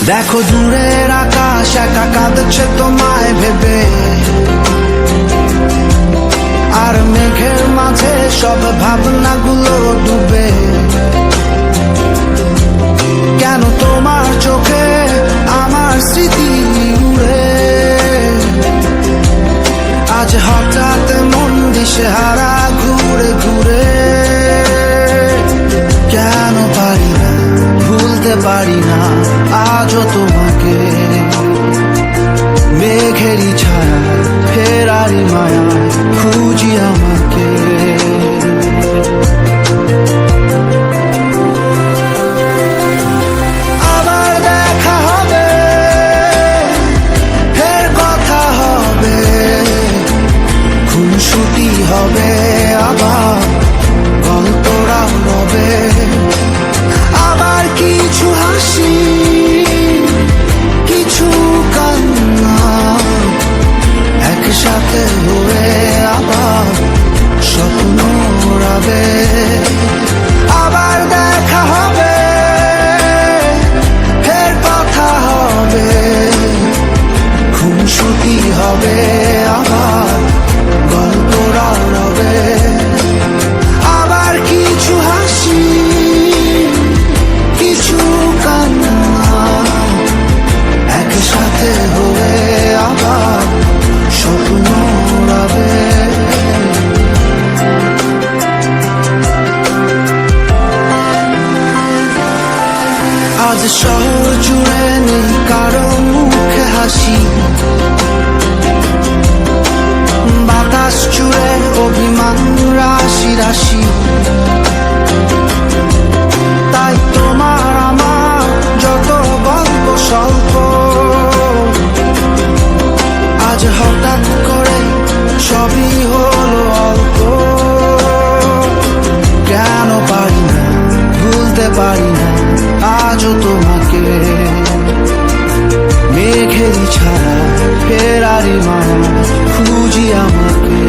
দেখো দূরের আকাশ একা কাঁদছে তোমায় ভেবে, আর মেঘের মাঝে সব ভাবনাগুলো ডুবে। কেন তোমার চোখে আমার স্মৃতি উড়ে, আজ হঠাৎ মন দিশেহারা ঘুরে ঘুরে। কেন পারি না ভুলতে পারি না আজও তোমাকে, মেঘেরই ছায়া ফেরারি মায়া খুঁজি আমাকে। আবার দেখা হবে, ফের কথা হবে, খুনসুটি হবে, আবার গল্পরাও রবে। আবার কিছু হাসি কিছু কান্না একসাথে হয়ে আবার স্বপ্ন উড়াবে। আবার দেখা হবে, ফের কথা হবে, খুনসুটি হবে, আবার গল্পরাও রবে। আবার কিছু হাসি কিছু কান্না একসাথে হয়ে আবার স্বপ্ন উড়াবে। আজ শহর জুড়ে নেই কারো মুখে হাসি, বাতাস জুড়ে অভিমান রাশি রাশি। তাই তোমার আমার যত গল্প স্বল্প, আজ হঠাৎ করে সবই হলো অল্প। কেন পারি না ভুলতে পারি না আজও তোমাকে, মেঘেরই ছায়া ফেরারি মায়া খুঁজি আমাকে।